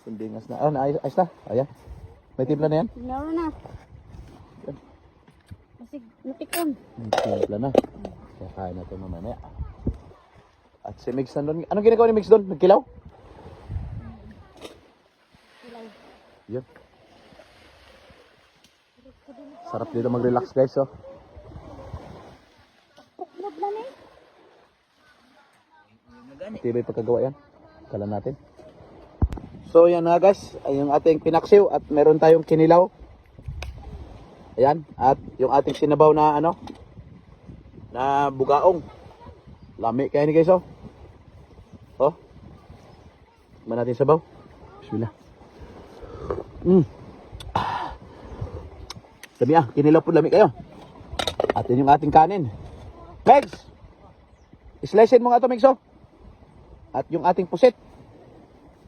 Sundingas na. Ah, ayos na. Ayan. May timpla na yan? Meron na. Masig, natikon. May timpla na. Kaya kaya na ito mamaya. At si Mix nandun. Anong ginagawa ni Mix doon? Nagkilaw? Yun. Sarap dito mag-relax guys, oh. Puklod na na eh. Matibay pagkagawa yan. Kala natin. So yan na guys, ay yung ating pinaksiw at meron tayong kinilaw. Ayan, at yung ating sinabaw na ano, na bugaong. Lami kaya ni guys, oh. Oh. Tikman natin sabaw. Bismillah. Dami kinilaw po, lami kayo. At yun yung ating kanin. Megs! Slicein mo nga ito, Megs, oh. At yung ating pusit.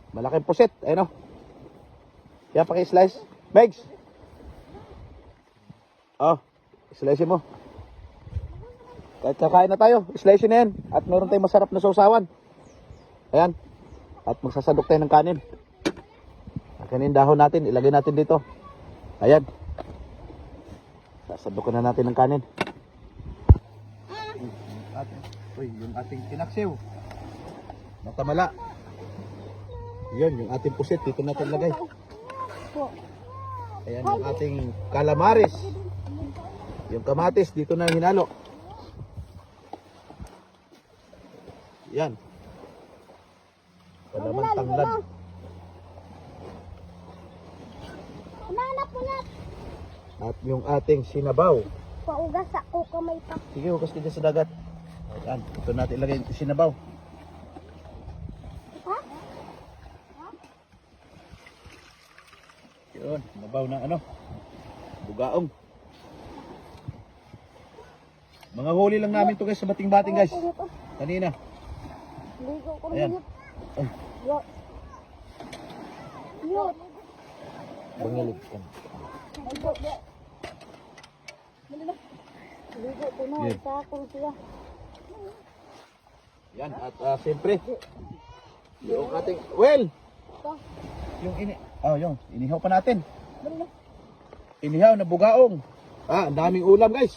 Malaking pusit, ayun, oh. Kaya paki-slice. Megs! Oh, slicein mo. Kahit kakain na tayo, slicein na yan. At meron tayong masarap na sausawan. Ayan. At magsasadok tayo ng kanin. Ang kanin dahon natin, ilagay natin dito. Ayan. Sasadokan na natin ng kanin. Yung ating pinaksiw. Matamala. Yan, yung ating pusit. Dito natin lagay. Ayan, yung ating calamares. Yung kamatis, dito na hinalo. Yan. Palaman tanglad. At yung ating sinabaw. Paugas ako kamay pa. Sige, hugas ka dyan sa dagat. Ayan, ito natin ilagay yung sinabaw. Ha? Yun, sinabaw na ano. Bugaong. Mga huli lang namin to guys sa bating-bating guys. Kanina. Ligo ko Ayan. minute. Ay, Yo. Yo. bangilig ka. Ligo. Ligo ko na. Yan. Sakol siya. Yan, at siyempre, yung ating, well, Ito. yung yung inihaw pa natin. Inihaw na bugaong. Ang daming ulam guys.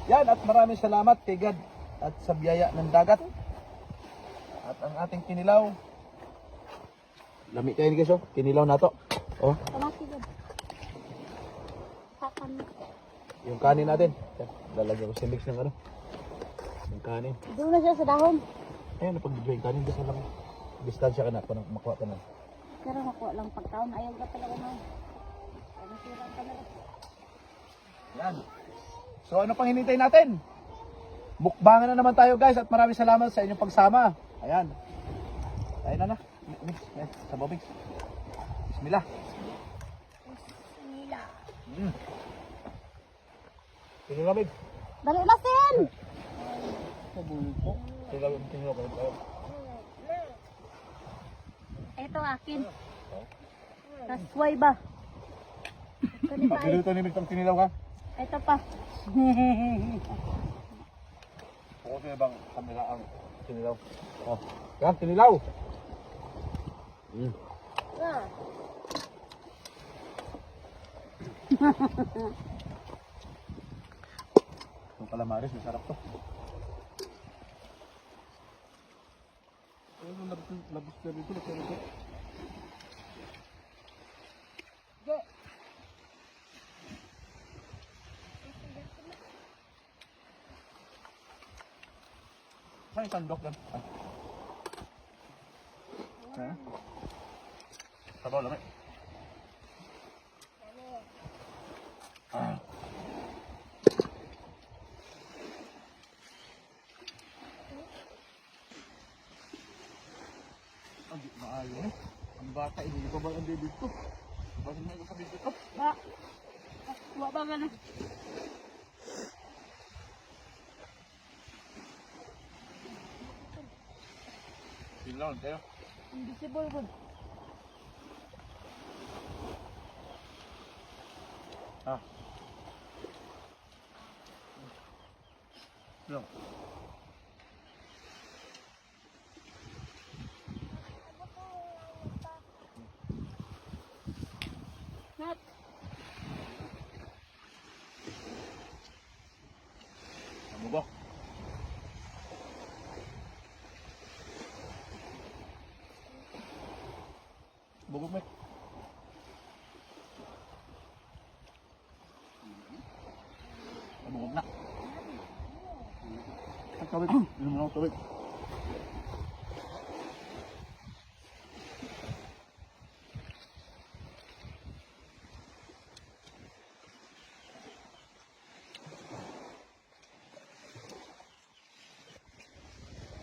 Yan, at maraming salamat kay God at sa biyaya ng dagat. At ang ating kinilaw. Lami kayo guys, oh. Kinilaw na to. Oh, Kamati yan. Kakan. yung kanin natin. Yan, lalagyan ko si mix ng ano. Yung kanin. Doon na siya sa dahon. Ayun, napag-dry yung kanin. Basta lang. Distansya ka na. Parang makuha ka na. Pero makuha lang pagtaon. Ayaw ka talaga na. Ano sira ka na. Yan. So ano pang hinintay natin? Mukbangan na naman tayo guys at maraming salamat sa inyong pagsama. Ayan. Ayan na. Mix. Sabaw mix. Bismillah. Nila. Tingnan lamig. Dali na sin! Pabulpo. Tingnan kayo. Ito akin. Tasway ba? Ito ni pa. Pagkilo ito ni Mix ang kinilaw ka? Ito pa. Oo, sila bang kamera ang kinilaw? Oh. Yan, kinilaw. Itong calamares, masarap to. Ano, labis na dito, masarap to. Saan yung sandok lang? Sabaw lang eh. Ang maayo eh. Ang bata, hindi pa ba ang bibig ko? Bakit na ito sa bibig ko? Ba? Wa ba ka na? Silaw, tayo. Invisible ba? Silaw. Bugog mo. Bugog na. Ang tubig. Inom mo ng tubig.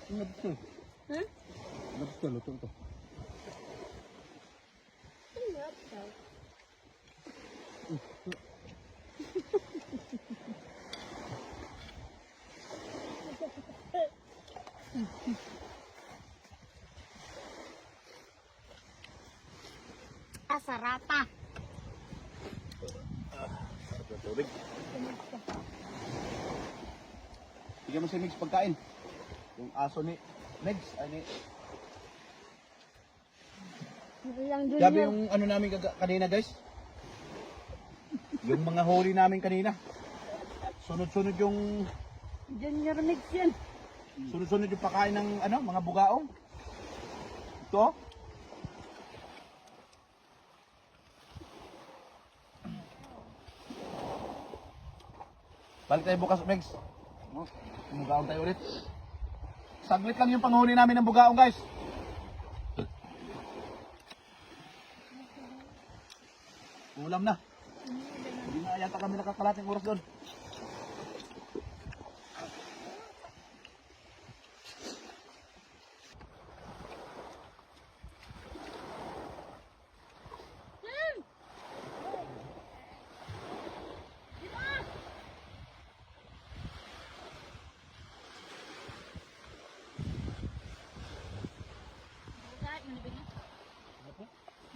Nabto. Ha? Nabto, luto ito. Tingnan daw. Asarata. Tubig. Bigyan mo si Migs pagkain. Yung aso ni Migs, ay ni... Ilang Sabi junior. yung ano namin kanina guys. Yung mga huli namin kanina. Sunod-sunod yung... Junior mix yan. Sunod-sunod yung pakain ng ano, mga bugaong. Ito. Balik tayo bukas, Megs. Bugaong tayo ulit. Saglit lang yung panghuli namin ng bugaong, guys. Ulam na. Hindi na yata kami nakakalating oras doon.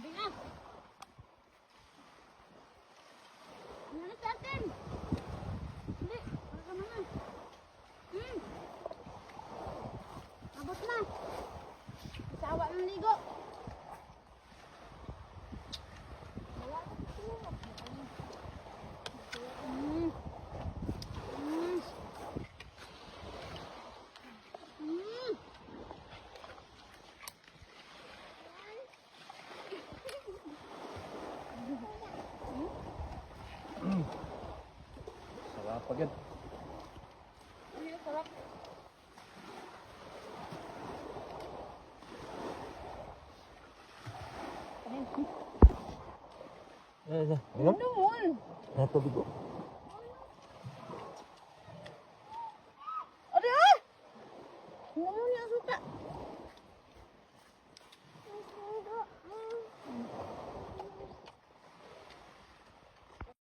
Binga. Ano sa atin? Hindi, para ka naman. Abot na. Sawa ng ligo. Wala ka tulog. Mm. Mm. Mm. Sarap pa gan. Ano yung sarap? Ano? Ano mo? Ano?